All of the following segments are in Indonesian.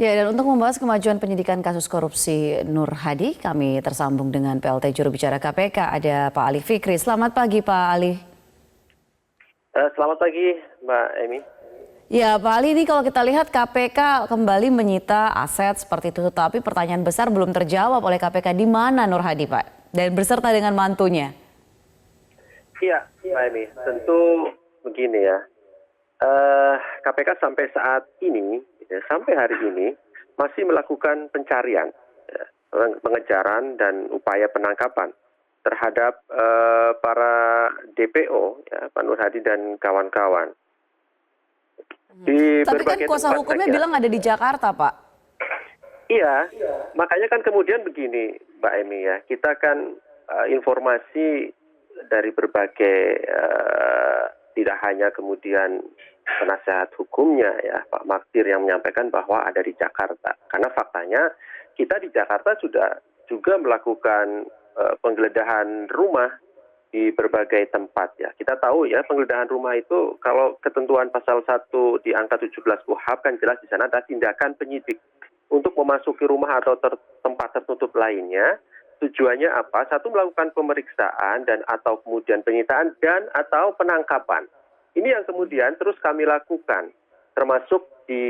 Ya, dan untuk membahas kemajuan penyidikan kasus korupsi Nur Hadi, kami tersambung dengan PLT Juru Bicara KPK, ada Pak Ali Fikri. Selamat pagi, Pak Ali. Selamat pagi, Mbak Emi. Ya, Pak Ali, ini kalau kita lihat KPK kembali menyita aset seperti itu, tapi pertanyaan besar belum terjawab oleh KPK, di mana Nur Hadi, Pak? Dan berserta dengan mantunya. Iya, Mbak Emi. Tentu begini ya. KPK sampai saat ini, sampai hari ini masih melakukan pencarian, pengejaran dan upaya penangkapan terhadap para DPO, ya, Pak Nur Hadi dan kawan-kawan. Tapi kan kuasa hukumnya bilang ada di Jakarta, Pak. Iya, makanya kan kemudian begini, Mbak Emi ya, kita kan informasi dari berbagai tidak hanya kemudian penasehat hukumnya ya Pak Magdir yang menyampaikan bahwa ada di Jakarta. Karena faktanya kita di Jakarta sudah juga melakukan penggeledahan rumah di berbagai tempat ya. Kita tahu ya penggeledahan rumah itu kalau ketentuan pasal 1 di angka 17 KUHP kan jelas di sana ada tindakan penyidik untuk memasuki rumah atau tempat tertutup lainnya. Tujuannya apa? Satu, melakukan pemeriksaan dan atau kemudian penyitaan dan atau penangkapan. Ini yang kemudian terus kami lakukan, termasuk di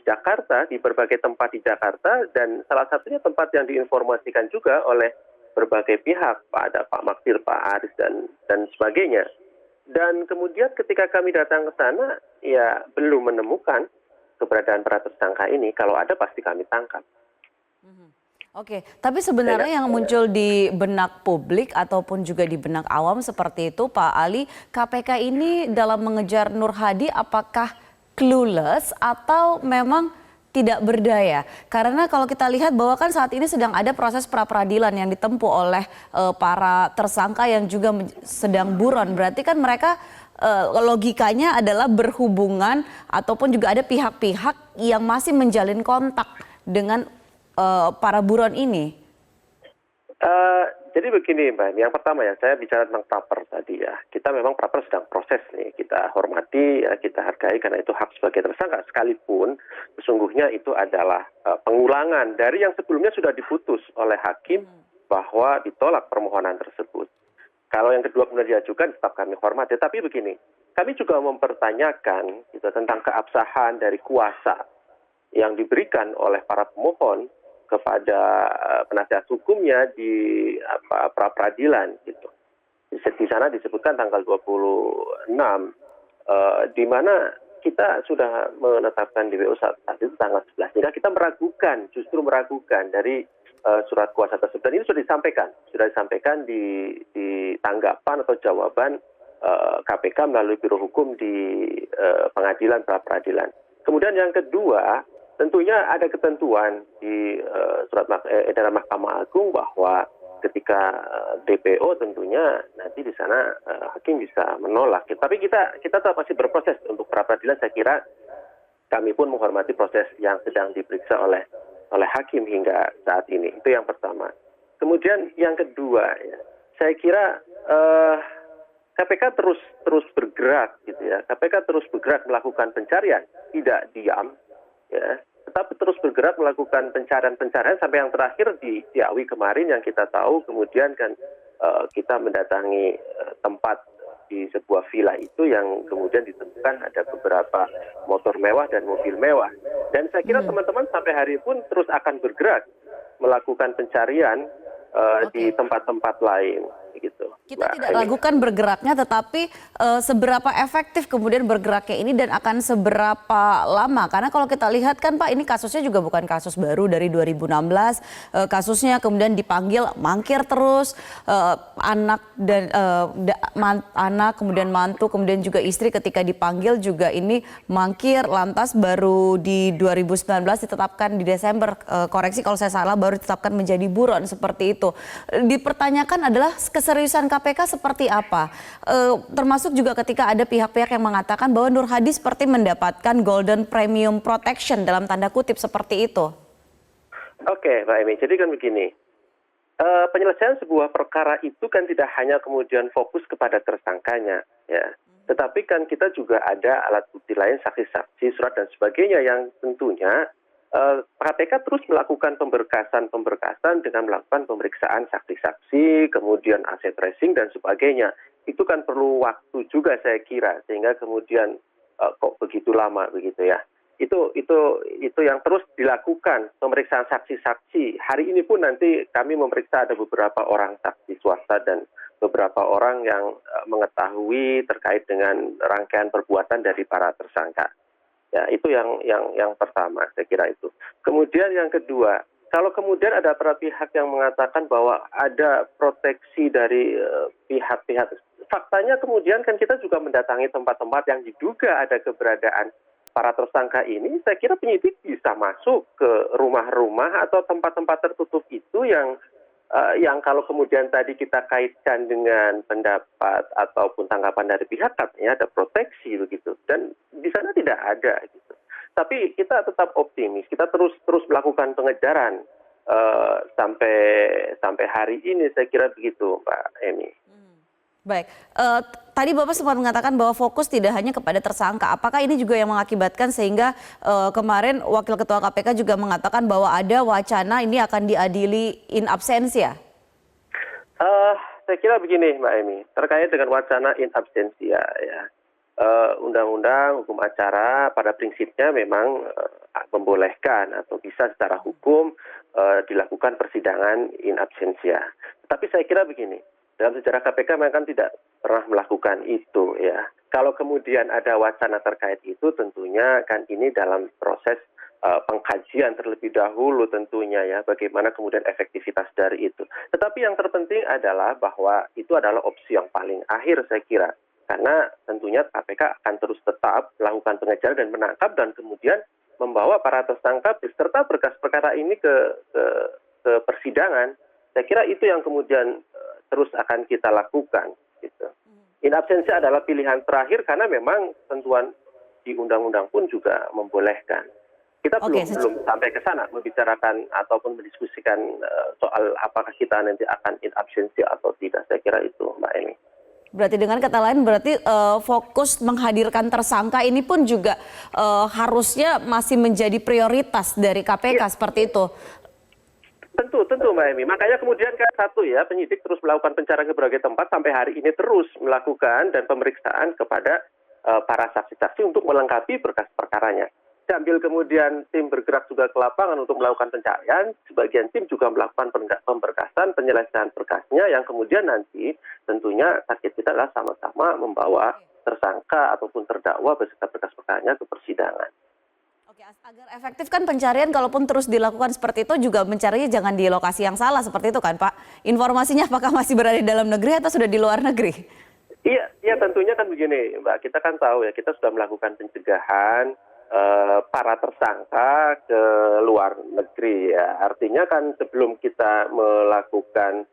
Jakarta, di berbagai tempat di Jakarta, dan salah satunya tempat yang diinformasikan juga oleh berbagai pihak, ada Pak Magdir, Pak Aris, dan sebagainya. Dan kemudian ketika kami datang ke sana, ya belum menemukan keberadaan para tersangka ini. Kalau ada pasti kami tangkap. Oke, tapi sebenarnya yang muncul di benak publik ataupun juga di benak awam seperti itu, Pak Ali, KPK ini dalam mengejar Nur Hadi apakah clueless atau memang tidak berdaya? Karena kalau kita lihat bahwa kan saat ini sedang ada proses pra-peradilan yang ditempuh oleh para tersangka yang juga sedang buron. Berarti kan mereka logikanya adalah berhubungan ataupun juga ada pihak-pihak yang masih menjalin kontak dengan para buron ini. Jadi begini Mbak, yang pertama ya, saya bicara tentang praper tadi ya. Kita memang praper sedang proses nih, kita hormati, ya, kita hargai karena itu hak sebagai tersangka. Sekalipun sesungguhnya itu adalah pengulangan dari yang sebelumnya sudah diputus oleh hakim bahwa ditolak permohonan tersebut. Kalau yang kedua kemudian diajukan tetap kami hormati. Tapi begini, kami juga mempertanyakan gitu, tentang keabsahan dari kuasa yang diberikan oleh para pemohon kepada penasihat hukumnya di pra-peradilan gitu. Di sana disebutkan tanggal 26 di mana kita sudah menetapkan DPO saat itu tanggal 11. Sehingga kita justru meragukan dari surat kuasa tersebut. Dan ini sudah disampaikan di tanggapan atau jawaban KPK melalui Biro Hukum di pengadilan pra-peradilan. Kemudian yang kedua, tentunya ada ketentuan di surat edaran Mahkamah Agung bahwa ketika DPO tentunya nanti di sana hakim bisa menolak. Tapi kita tetap masih berproses untuk pra-peradilan. Saya kira kami pun menghormati proses yang sedang diperiksa oleh hakim hingga saat ini. Itu yang pertama. Kemudian yang kedua, ya, saya kira KPK terus bergerak gitu ya. KPK terus bergerak melakukan pencarian, tidak diam. Ya, tetapi terus bergerak melakukan pencarian sampai yang terakhir di Ciawi kemarin yang kita tahu kemudian kan kita mendatangi tempat di sebuah villa itu yang kemudian ditemukan ada beberapa motor mewah dan mobil mewah. Dan saya kira teman-teman sampai hari pun terus akan bergerak melakukan pencarian di tempat-tempat lain. Gitu, kita tidak ragukan bergeraknya, tetapi seberapa efektif kemudian bergeraknya ini dan akan seberapa lama? Karena kalau kita lihat kan Pak, ini kasusnya juga bukan kasus baru dari 2016. Kasusnya kemudian dipanggil mangkir terus, anak kemudian mantu kemudian juga istri ketika dipanggil juga ini mangkir, lantas baru di 2019 ditetapkan di Desember, koreksi kalau saya salah, baru ditetapkan menjadi buron seperti itu. Dipertanyakan adalah keseriusan KPK seperti apa? Termasuk juga ketika ada pihak-pihak yang mengatakan bahwa Nur Hadi seperti mendapatkan golden premium protection dalam tanda kutip seperti itu. Oke, Mbak Emi. Jadi kan begini, penyelesaian sebuah perkara itu kan tidak hanya kemudian fokus kepada tersangkanya, ya. Tetapi kan kita juga ada alat bukti lain, saksi-saksi, surat dan sebagainya yang tentunya KPK terus melakukan pemberkasan dengan melakukan pemeriksaan saksi-saksi, kemudian aset tracing dan sebagainya. Itu kan perlu waktu juga saya kira, sehingga kemudian kok begitu lama begitu ya. Itu yang terus dilakukan, pemeriksaan saksi-saksi. Hari ini pun nanti kami memeriksa ada beberapa orang saksi swasta dan beberapa orang yang mengetahui terkait dengan rangkaian perbuatan dari para tersangka. Ya, itu yang pertama, saya kira itu. Kemudian yang kedua, kalau kemudian ada para pihak yang mengatakan bahwa ada proteksi dari pihak-pihak, faktanya kemudian kan kita juga mendatangi tempat-tempat yang diduga ada keberadaan para tersangka ini. Saya kira penyidik bisa masuk ke rumah-rumah atau tempat-tempat tertutup itu yang kalau kemudian tadi kita kaitkan dengan pendapat ataupun tanggapan dari pihak, katanya ada proteksi begitu, dan di sana tidak ada gitu. Tapi kita tetap optimis, kita terus melakukan pengejaran sampai hari ini, saya kira begitu, Mbak Emi. Baik, tadi Bapak sempat mengatakan bahwa fokus tidak hanya kepada tersangka. Apakah ini juga yang mengakibatkan sehingga kemarin Wakil Ketua KPK juga mengatakan bahwa ada wacana ini akan diadili in absentia? Saya kira begini, Mbak Emi, terkait dengan wacana in absentia ya. Undang-undang hukum acara pada prinsipnya memang membolehkan atau bisa secara hukum dilakukan persidangan in absentia. Tapi saya kira begini, dalam sejarah KPK memang kan tidak pernah melakukan itu ya. Kalau kemudian ada wacana terkait itu, tentunya kan ini dalam proses pengkajian terlebih dahulu tentunya ya, bagaimana kemudian efektivitas dari itu. Tetapi yang terpenting adalah bahwa itu adalah opsi yang paling akhir saya kira. Karena tentunya KPK akan terus tetap melakukan pengejaran dan menangkap dan kemudian membawa para tersangka beserta berkas perkara ini ke persidangan. Saya kira itu yang kemudian terus akan kita lakukan. Gitu. In absentia adalah pilihan terakhir karena memang tentuan di undang-undang pun juga membolehkan. Kita belum sampai ke sana membicarakan ataupun mendiskusikan soal apakah kita nanti akan in absentia atau tidak. Saya kira itu, Mbak Eni. Berarti dengan kata lain berarti fokus menghadirkan tersangka ini pun juga harusnya masih menjadi prioritas dari KPK ya. Seperti itu. Tentu Mbak Emi. Makanya kemudian kan satu ya, penyidik terus melakukan pencarian ke berbagai tempat sampai hari ini terus melakukan dan pemeriksaan kepada para saksi-saksi untuk melengkapi berkas perkaranya. Sambil kemudian tim bergerak juga ke lapangan untuk melakukan pencarian, sebagian tim juga melakukan pemberkasan, penyelesaian berkasnya yang kemudian nanti tentunya target kita adalah sama-sama membawa tersangka ataupun terdakwa beserta berkas perkaranya ke persidangan. Oke, agar efektif kan pencarian kalaupun terus dilakukan seperti itu juga mencarinya jangan di lokasi yang salah seperti itu kan Pak? Informasinya apakah masih berada di dalam negeri atau sudah di luar negeri? Iya tentunya kan begini Mbak, kita kan tahu ya, kita sudah melakukan pencegahan para tersangka ke luar negeri ya. Artinya kan sebelum kita melakukan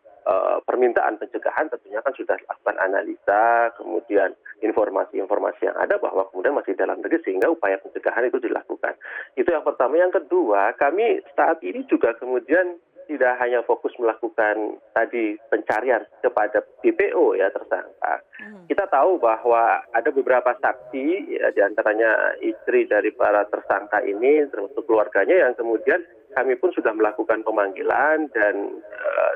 permintaan pencegahan tentunya kan sudah dilakukan analisa, kemudian informasi-informasi yang ada bahwa kemudian masih dalam negeri sehingga upaya pencegahan itu dilakukan. Itu yang pertama. Yang kedua, kami saat ini juga kemudian tidak hanya fokus melakukan tadi pencarian kepada DPO ya tersangka. Kita tahu bahwa ada beberapa saksi ya, diantaranya istri dari para tersangka ini termasuk keluarganya yang kemudian kami pun sudah melakukan pemanggilan dan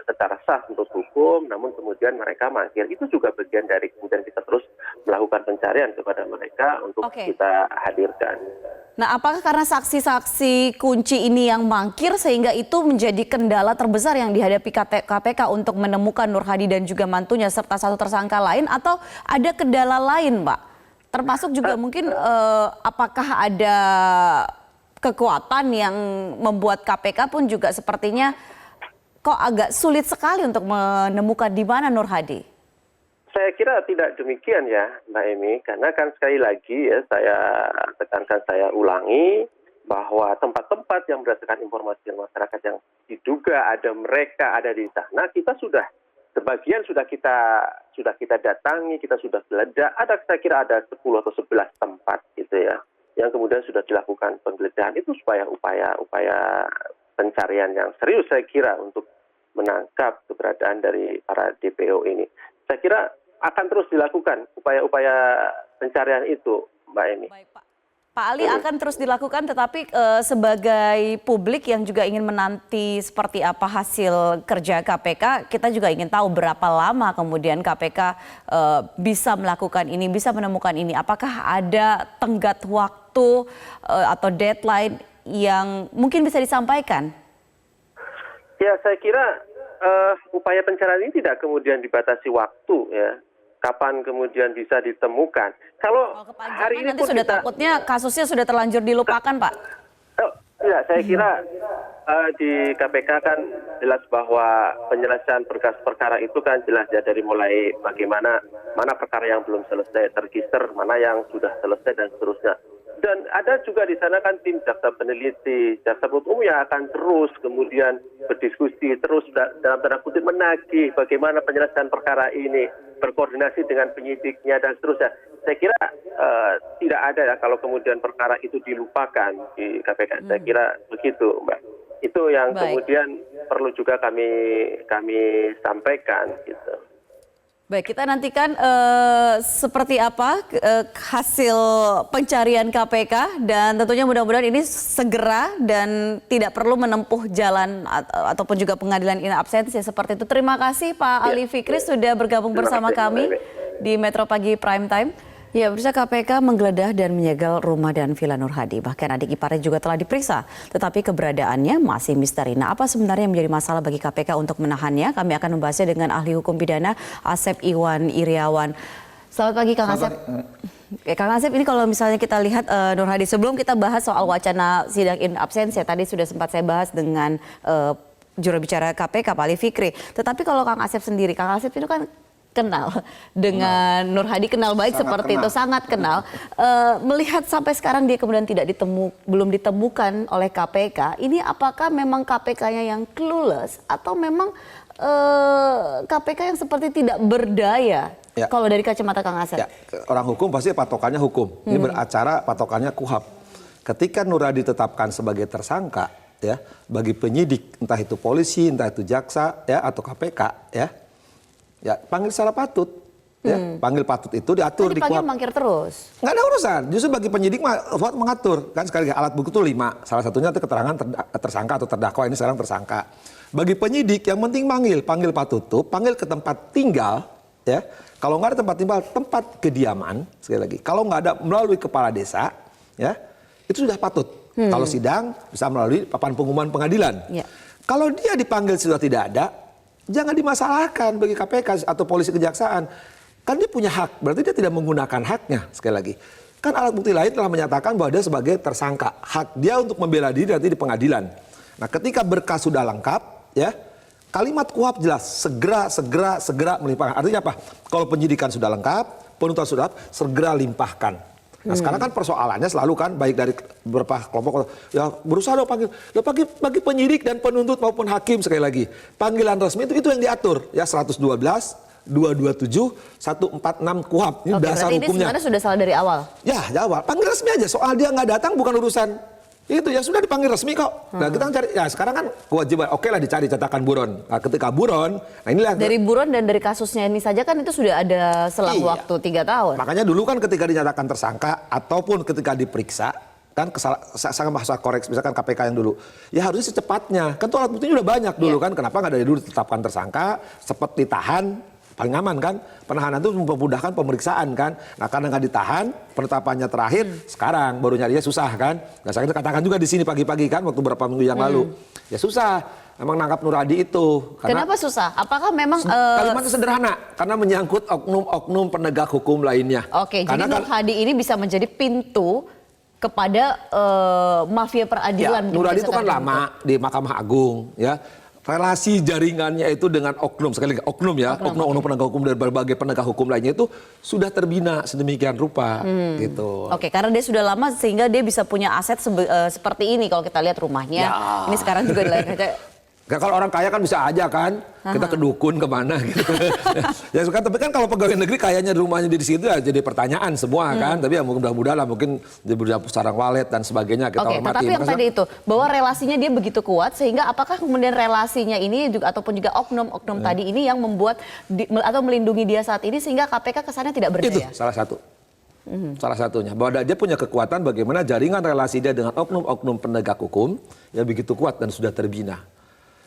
secara sah untuk hukum, namun kemudian mereka mangkir. Itu juga bagian dari kemudian kita terus melakukan pencarian kepada mereka untuk kita hadirkan. Nah, apakah karena saksi-saksi kunci ini yang mangkir sehingga itu menjadi kendala terbesar yang dihadapi KPK untuk menemukan Nur Hadi dan juga mantunya serta satu tersangka lain atau ada kendala lain, Mbak? Termasuk juga mungkin apakah ada kekuatan yang membuat KPK pun juga sepertinya kok agak sulit sekali untuk menemukan di mana Nur Hadi? Saya kira tidak demikian ya Mbak Emi, karena kan sekali lagi ya saya tekankan, saya ulangi bahwa tempat-tempat yang berdasarkan informasi masyarakat yang diduga ada mereka ada di sana, kita sudah sebagian sudah kita datangi, kita sudah geledah, saya kira ada 10 atau 11 tempat gitu ya, yang kemudian sudah dilakukan penggeledahan itu supaya upaya pencarian yang serius saya kira untuk menangkap keberadaan dari para DPO ini. Saya kira akan terus dilakukan upaya-upaya pencarian itu, Mbak Emi. Baik, Pak. Pak Ali akan terus dilakukan, tetapi sebagai publik yang juga ingin menanti seperti apa hasil kerja KPK, kita juga ingin tahu berapa lama kemudian KPK bisa melakukan ini, bisa menemukan ini. Apakah ada tenggat waktu atau deadline yang mungkin bisa disampaikan? Ya, saya kira upaya pencarian ini tidak kemudian dibatasi waktu ya. Kapan kemudian bisa ditemukan? Kalau hari ini nanti sudah takutnya kasusnya sudah terlanjur dilupakan, Pak. Ya, saya kira di KPK kan jelas bahwa penyelesaian berkas perkara itu kan jelas ya, dari mulai bagaimana mana perkara yang belum selesai terregister, mana yang sudah selesai dan seterusnya. Dan ada juga di sana kan tim jaksa peneliti, jaksa penuntut umum yang akan terus kemudian berdiskusi, terus dalam tanda kutip menagih bagaimana penyelesaian perkara ini, berkoordinasi dengan penyidiknya dan seterusnya. Saya kira tidak ada ya kalau kemudian perkara itu dilupakan di KPK. Saya kira begitu, Mbak. Itu yang kemudian perlu juga kami sampaikan gitu. Baik, kita nantikan seperti apa hasil pencarian KPK dan tentunya mudah-mudahan ini segera dan tidak perlu menempuh jalan ataupun juga pengadilan in absentia seperti itu. Terima kasih Pak Ali Fikri sudah bergabung bersama kami di Metro Pagi Prime Time. Ya, pemirsa, KPK menggeledah dan menyegel rumah dan villa Nur Hadi. Bahkan adik iparnya juga telah diperiksa, tetapi keberadaannya masih misteri. Nah, apa sebenarnya yang menjadi masalah bagi KPK untuk menahannya? Kami akan membahasnya dengan ahli hukum pidana Asep Iwan Iriawan. Selamat pagi, Kang Asep. Kang Asep, ini kalau misalnya kita lihat Nur Hadi, sebelum kita bahas soal wacana sidang in absentia, tadi sudah sempat saya bahas dengan juru bicara KPK, Pak Ali Fikri. Tetapi kalau Kang Asep sendiri, Kang Asep itu kan kenal dengan Nur Hadi, kenal baik seperti itu, sangat kenal. Melihat sampai sekarang dia kemudian belum ditemukan oleh KPK, ini apakah memang KPK-nya yang clueless atau memang KPK yang seperti tidak berdaya? Ya. Kalau dari kacamata Kang Asep. Ya, orang hukum pasti patokannya hukum. Ini beracara patokannya KUHAP. Ketika Nur Hadi ditetapkan sebagai tersangka, ya, bagi penyidik, entah itu polisi, entah itu jaksa, ya, atau KPK, ya panggil secara patut, ya panggil patut itu diatur di KUHAP. Mangkir terus. Nggak ada urusan. Justru bagi penyidik mengatur kan, sekali lagi alat bukti itu 5. Salah satunya itu keterangan tersangka atau terdakwa, ini sekarang tersangka. Bagi penyidik yang penting panggil patut itu, panggil ke tempat tinggal, ya. Kalau nggak ada tempat tinggal, tempat kediaman, sekali lagi. Kalau nggak ada melalui kepala desa, ya itu sudah patut. Kalau sidang bisa melalui papan pengumuman pengadilan. Ya. Kalau dia dipanggil sudah tidak ada, jangan dimasalahkan bagi KPK atau polisi kejaksaan. Kan dia punya hak, berarti dia tidak menggunakan haknya, sekali lagi. Kan alat bukti lain telah menyatakan bahwa dia sebagai tersangka. Hak dia untuk membela diri nanti di pengadilan. Nah, ketika berkas sudah lengkap, ya, kalimat KUHAP jelas, segera melimpahkan. Artinya apa? Kalau penyidikan sudah lengkap, penuntutan sudah, segera limpahkan. Nah, sekarang kan persoalannya selalu kan, baik dari beberapa kelompok, ya berusaha dong panggil. Bagi penyidik dan penuntut maupun hakim, sekali lagi, panggilan resmi itu yang diatur, ya 112, 227, 146 KUHAP. Ini dasar hukumnya. Ini sebenarnya sudah salah dari awal? Ya, dari awal. Panggil resmi aja, soal dia nggak datang bukan urusan. Itu ya sudah dipanggil resmi kok. Nah, kita cari, ya sekarang kan kewajiban, oke lah dicari cetakan buron. Nah, ketika buron, nah inilah. Dari buron dan dari kasusnya ini saja kan itu sudah ada selang waktu 3 tahun. Makanya dulu kan ketika dinyatakan tersangka ataupun ketika diperiksa, kan sangat bahasa koreksi, misalkan KPK yang dulu, ya harusnya secepatnya. Kan tuh alat buktinya udah banyak dulu kan, kenapa nggak dari dulu ditetapkan tersangka, cepat ditahan, paling aman kan. Penahanan itu memudahkan pemeriksaan kan. Nah, karena nggak ditahan, penetapannya terakhir, sekarang baru nyarinya susah kan. Nah, saya katakan juga di sini pagi-pagi kan, waktu beberapa minggu yang lalu. Ya susah, emang nangkap Nur Hadi itu. Kenapa susah? Apakah memang... Kalimatnya sederhana, karena menyangkut oknum-oknum penegak hukum lainnya. Oke, jadi Nur Hadi ini bisa menjadi pintu kepada mafia peradilan. Ya, Nur Hadi itu kan lama di Mahkamah Agung, ya. Relasi jaringannya itu dengan oknum, sekali lagi oknum ya, oknum penegak hukum dan berbagai penegak hukum lainnya itu sudah terbina sedemikian rupa gitu. Oke, karena dia sudah lama sehingga dia bisa punya aset seperti ini kalau kita lihat rumahnya. Ya. Ini sekarang juga di layar kaca. Kalau orang kaya kan bisa aja kan, kita ke dukun kemana gitu. Ya kan, tapi kan kalau pegawai negeri kayaknya rumahnya di situ ya jadi pertanyaan semua kan. Tapi ya mudah-mudahan lah mungkin di sarang walet dan sebagainya kita hormati. Tetapi yang tadi itu bahwa relasinya dia begitu kuat sehingga apakah kemudian relasinya ini juga ataupun juga oknum-oknum tadi ini yang membuat atau melindungi dia saat ini sehingga KPK kesannya tidak berdaya. Itu salah satu. Salah satunya. Bahwa dia punya kekuatan bagaimana jaringan relasi dia dengan oknum-oknum penegak hukum ya begitu kuat dan sudah terbina.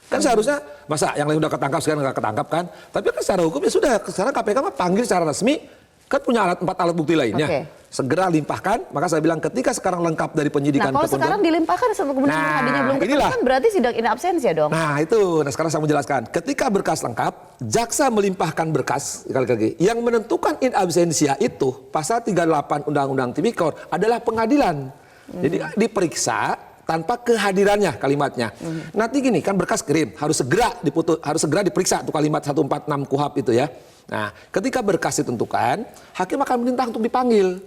Kan seharusnya, masa yang lain udah ketangkap sekarang nggak ketangkap kan? Tapi kan secara hukum ya sudah, sekarang KPK mah panggil secara resmi, kan punya 4 alat bukti lainnya. Segera limpahkan, maka saya bilang ketika sekarang lengkap dari penyidikan. Nah kalau sekarang dilimpahkan kemudian hadinya belum ketemu kan berarti sidang in absentia dong. Nah itu, sekarang saya menjelaskan. Ketika berkas lengkap, jaksa melimpahkan berkas, sekali-kali yang menentukan in absentia itu, pasal 38 Undang-Undang Tipikor adalah pengadilan. Jadi diperiksa tanpa kehadirannya kalimatnya. Nanti gini kan berkas kirim harus segera diperiksa tuh kalimat 146 KUHP itu ya. Nah, ketika berkas ditentukan, hakim akan meminta untuk dipanggil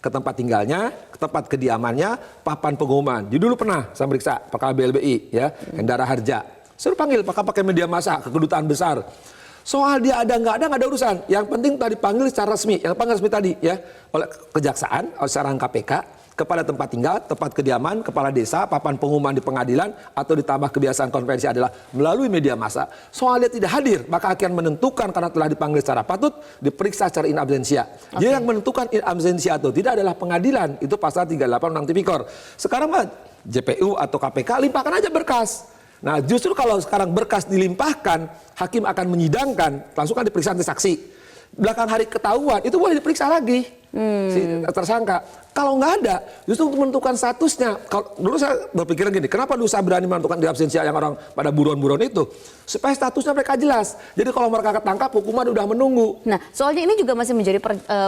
ke tempat tinggalnya, ke tempat kediamannya, papan pengumuman. Jadi dulu pernah saya meriksa perkara BLBI ya, Hendara Harja. Suruh panggil pakai media massa ke kedutaan besar. Soal dia ada nggak ada urusan. Yang penting tadi panggil secara resmi. Yang panggil resmi tadi ya oleh kejaksaan, oleh saran KPK kepada tempat tinggal, tempat kediaman, kepala desa, papan pengumuman di pengadilan, atau ditambah kebiasaan konvensi adalah melalui media massa. Soal dia tidak hadir, maka akan menentukan karena telah dipanggil secara patut, diperiksa secara in absentia. Dia yang menentukan in absentia atau tidak adalah pengadilan. Itu pasal 38 Undang Tipikor. Sekarang mah JPU atau KPK limpahkan aja berkas. Nah justru kalau sekarang berkas dilimpahkan, hakim akan menyidangkan, langsung kan diperiksa nanti saksi. Belakang hari ketahuan, itu boleh diperiksa lagi si tersangka. Kalau nggak ada, justru untuk menentukan statusnya. Kalau dulu saya berpikiran gini, kenapa dulu saya berani menentukan di absentia yang orang pada buron-buron itu? Supaya statusnya mereka jelas. Jadi kalau mereka ketangkap, hukuman udah menunggu. Nah, soalnya ini juga masih menjadi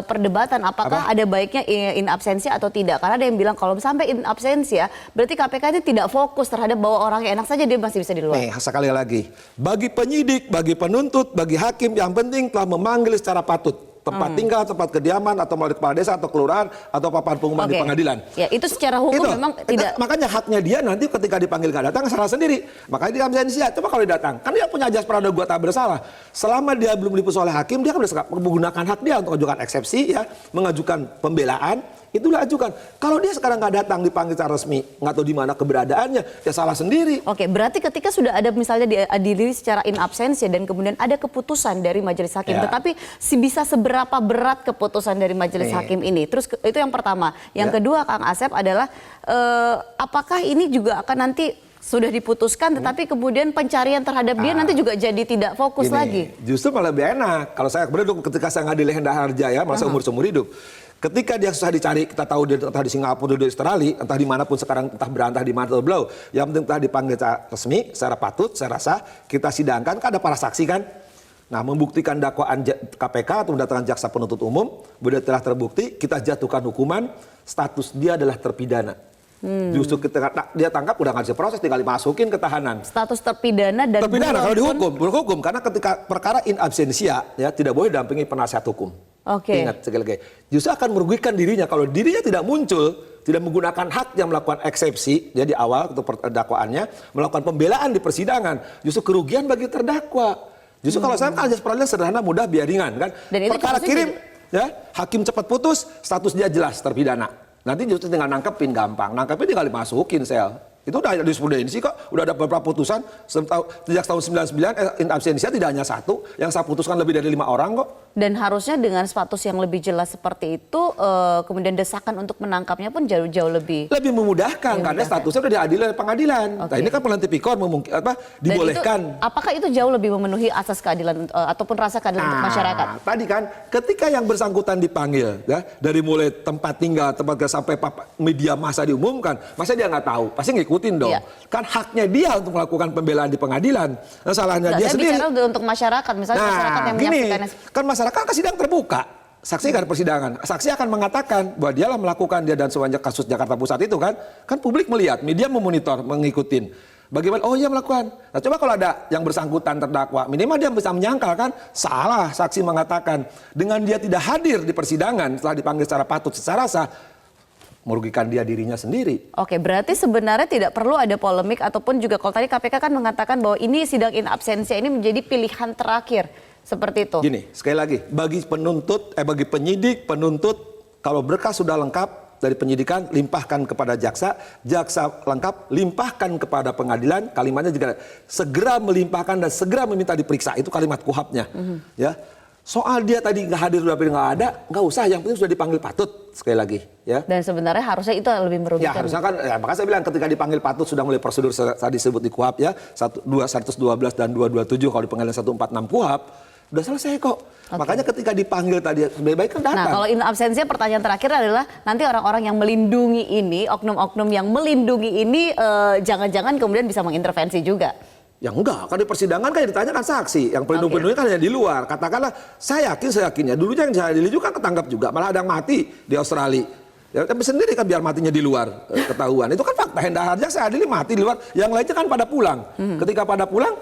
perdebatan apakah ada baiknya in absentia atau tidak. Karena ada yang bilang kalau sampai in absentia, berarti KPK itu tidak fokus terhadap bahwa orang yang enak saja dia masih bisa di luar. Nih, sekali lagi. Bagi penyidik, bagi penuntut, bagi hakim, yang penting telah memanggil secara patut. Tempat tinggal, tempat kediaman, atau melalui kepala desa, atau kelurahan, atau papan pengumuman di pengadilan. Ya, itu secara hukum memang tidak. Makanya haknya dia nanti ketika dipanggil nggak datang, salah sendiri. Makanya dia absensia. Coba kalau dia datang, kan dia punya ajas praduga tak bersalah. Selama dia belum diputus oleh hakim, dia kan bisa menggunakan hak dia untuk mengajukan eksepsi, ya, mengajukan pembelaan. Itulah ajukan. Kalau dia sekarang nggak datang dipanggil secara resmi, nggak tahu di mana keberadaannya, ya salah sendiri. Oke, berarti ketika sudah ada misalnya diadili secara in absentia dan kemudian ada keputusan dari majelis hakim, tetapi bisa seberapa berat keputusan dari majelis hakim ini? Terus itu yang pertama. Yang kedua, Kang Asep adalah apakah ini juga akan nanti sudah diputuskan, tetapi kemudian pencarian terhadap dia nanti juga jadi tidak fokus lagi? Justru malah lebih enak. Kalau saya ketika saya ngadili Hendra Harja ya, masa umur-seumur hidup. Ketika dia susah dicari, kita tahu dia entah di Singapura, di Australia, entah dimanapun sekarang, entah berantah di mana atau belau. Yang penting telah dipanggil secara resmi, secara patut, secara sah, kita sidangkan, kan ada para saksi kan. Nah, membuktikan dakwaan KPK atau mendatangkan jaksa penuntut umum, sudah telah terbukti, kita jatuhkan hukuman, status dia adalah terpidana. Justru ketika dia tangkap udah nggak bisa proses, tinggal dimasukin ke tahanan. Status terpidana dan kalau berhukum, karena ketika perkara in absentia ya tidak boleh dampingi penasihat hukum. Ingat sekali lagi, justru akan merugikan dirinya kalau dirinya tidak muncul, tidak menggunakan hak yang melakukan eksepsi ya di awal untuk dakwaannya, melakukan pembelaan di persidangan, justru kerugian bagi terdakwa. Justru kalau saya kan ajas peradilan sederhana, mudah, biar ringan kan. Dan perkara kirim ya, hakim cepat putus, status dia jelas terpidana. Nanti justru tinggal nangkepin gampang, nangkepin tinggal dimasukin sel. Itu udah ada jurisprudensi kok, udah ada beberapa putusan sejak tahun 99 in absentia tidak hanya satu, yang saya putuskan lebih dari 5 orang kok. Dan harusnya dengan status yang lebih jelas seperti itu, kemudian desakan untuk menangkapnya pun jauh-jauh lebih memudahkan karena statusnya sudah diadili oleh pengadilan. Nah ini kan pengadilan tipikor dibolehkan. Apakah itu jauh lebih memenuhi asas keadilan ataupun rasa keadilan untuk masyarakat? Tadi kan ketika yang bersangkutan dipanggil ya, dari mulai tempat tinggal, tempat sampai media massa diumumkan, masa dia nggak tahu? Pasti ngikutin dong. Kan haknya dia untuk melakukan pembelaan di pengadilan. Nah, salahnya dia sendiri. Saya bicara untuk masyarakat, misalnya masyarakat yang menyaksikan. Kan masyarakat kan sidang terbuka. Saksi kan persidangan. Saksi akan mengatakan bahwa dialah melakukan dia dan semuanya kasus Jakarta Pusat itu kan. Kan publik melihat, media memonitor, mengikutin. Bagaimana? Oh iya melakukan. Nah coba kalau ada yang bersangkutan terdakwa, minimal dia bisa menyangkal kan. Salah saksi mengatakan. Dengan dia tidak hadir di persidangan setelah dipanggil secara patut, secara sah, merugikan dia dirinya sendiri. Oke, berarti sebenarnya tidak perlu ada polemik ataupun juga kalau tadi KPK kan mengatakan bahwa ini sidang in absentia ini menjadi pilihan terakhir. Seperti itu. Gini, sekali lagi, bagi penyidik, penuntut, kalau berkas sudah lengkap dari penyidikan, limpahkan kepada jaksa, jaksa lengkap, limpahkan kepada pengadilan, kalimatnya juga segera melimpahkan dan segera meminta diperiksa, itu kalimat KUHP-nya. Ya. Soal dia tadi nggak hadir tapi nggak ada, nggak usah. Yang penting sudah dipanggil patut sekali lagi, ya. Dan sebenarnya harusnya itu lebih Ya merugikan. harusnya kan, ya, makanya saya bilang ketika dipanggil patut sudah mulai prosedur tadi disebut di KUHP ya, 112 dan 227 kalau di pengadilan 146 KUHP, udah selesai kok. Makanya ketika dipanggil tadi lebih baik kan datang. Nah, kalau in absensia pertanyaan terakhir adalah nanti orang-orang yang melindungi ini, oknum-oknum yang melindungi ini jangan-jangan kemudian bisa mengintervensi juga. Ya enggak, kan di persidangan kan ditanyakan saksi, yang pelindung-pelindungnya kan hanya di luar. Katakanlah, saya yakinnya dulunya yang saya adili juga ketangkap juga, malah ada yang mati di Australia. Ya, tapi sendiri kan biar matinya di luar ketahuan. Itu kan fakta, hendak aja saya adili mati di luar, yang lainnya kan pada pulang. Ketika pada pulang,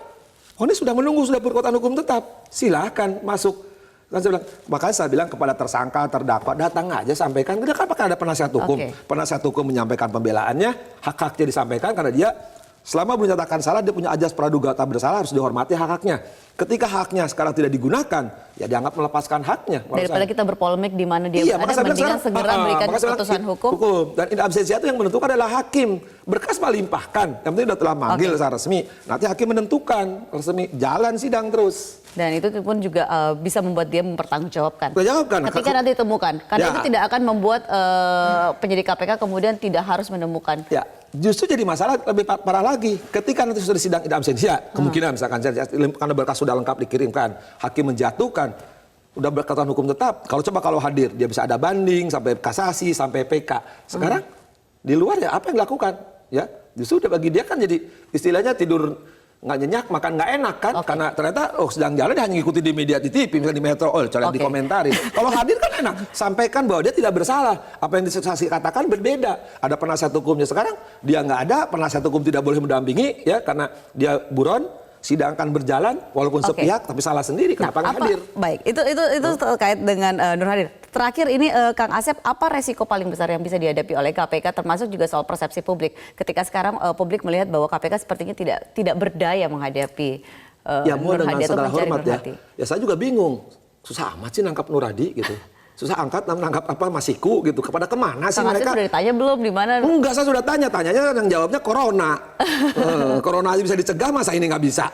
oh ini sudah menunggu, sudah berkekuatan hukum tetap, silahkan masuk. Kan saya bilang, makanya saya bilang kepada tersangka, terdakwa, datang aja sampaikan. Dia kan pakai ada penasihat hukum. Penasihat hukum menyampaikan pembelaannya, hak-haknya disampaikan karena dia selama belum dinyatakan salah, dia punya ajas praduga tak bersalah, harus dihormati hak-haknya. Ketika haknya sekarang tidak digunakan, ya dianggap melepaskan haknya. Daripada kita berpolemik di mana dia berada, mendingan segera berikan keputusan hukum. Dan in absentia itu yang menentukan adalah hakim. Berkas melimpahkan, yang penting sudah telah manggil secara resmi. Nanti hakim menentukan resmi, jalan sidang terus. Dan itu pun juga bisa membuat dia mempertanggungjawabkan. Ketika nanti ditemukan, karena itu tidak akan membuat penyidik KPK kemudian tidak harus menemukan. Ya, justru jadi masalah lebih parah lagi. Ketika nanti sudah sidang in absentia, kemungkinan misalkan karena berkas sudah lengkap dikirimkan, hakim menjatuhkan, udah berkekuatan hukum tetap. Kalau hadir, dia bisa ada banding sampai kasasi sampai PK. Sekarang di luar ya apa yang dilakukan? Ya, justru bagi dia kan jadi istilahnya tidur nggak nyenyak, makan nggak enak kan, karena ternyata sedang jalan dia hanya ngikutin di media, di TV, misalnya di Metro Oil, dikomentarin. Kalau hadir kan enak, sampaikan bahwa dia tidak bersalah, apa yang disaksi katakan berbeda. Ada penasihat hukumnya, sekarang dia nggak ada, penasihat hukum tidak boleh mendampingi, ya karena dia buron, sidang akan berjalan walaupun sepihak tapi salah sendiri, kenapa nggak hadir? Baik, itu terkait dengan Nur Hadi. Terakhir ini Kang Asep, apa resiko paling besar yang bisa dihadapi oleh KPK termasuk juga soal persepsi publik ketika sekarang publik melihat bahwa KPK sepertinya tidak berdaya menghadapi Nur Hadi atau mencari Nur Hadi? Ya saya juga bingung, susah amat sih nangkap Nur Hadi gitu. Susah nangkap apa Masiku gitu. Kepada kemana sih Kang mereka? Asep sudah ditanya belum di mana? Enggak, saya sudah tanyanya yang jawabnya corona. Corona aja bisa dicegah, masa ini nggak bisa?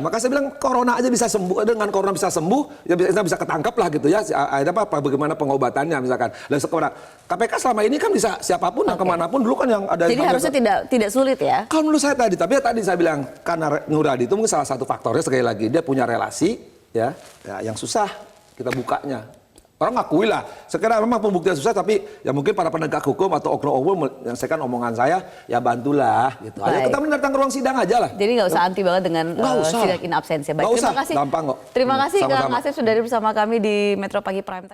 Maka saya bilang corona aja bisa sembuh, dengan corona bisa sembuh, ya bisa ketangkap lah gitu ya. Ada apa bagaimana pengobatannya misalkan. Dan sekarang KPK selama ini kan bisa siapapun dan kemanapun dulu kan yang ada. Jadi harusnya tidak sulit ya? Kalau menurut saya tapi tadi saya bilang karena Nur Hadi itu mungkin salah satu faktornya sekali lagi dia punya relasi ya yang susah kita bukanya. Orang ngakui lah, sekarang memang pembuktian susah tapi ya mungkin para penegak hukum atau oknum-oknum menyelesaikan omongan saya, ya bantulah gitu. Ayo kita datang ke ruang sidang aja lah. Jadi nggak usah anti banget dengan sidang in absentia. Baik, terima kasih. Gampang kok. Terima kasih Kang Asep sudah bersama kami di Metro Pagi Prime Time.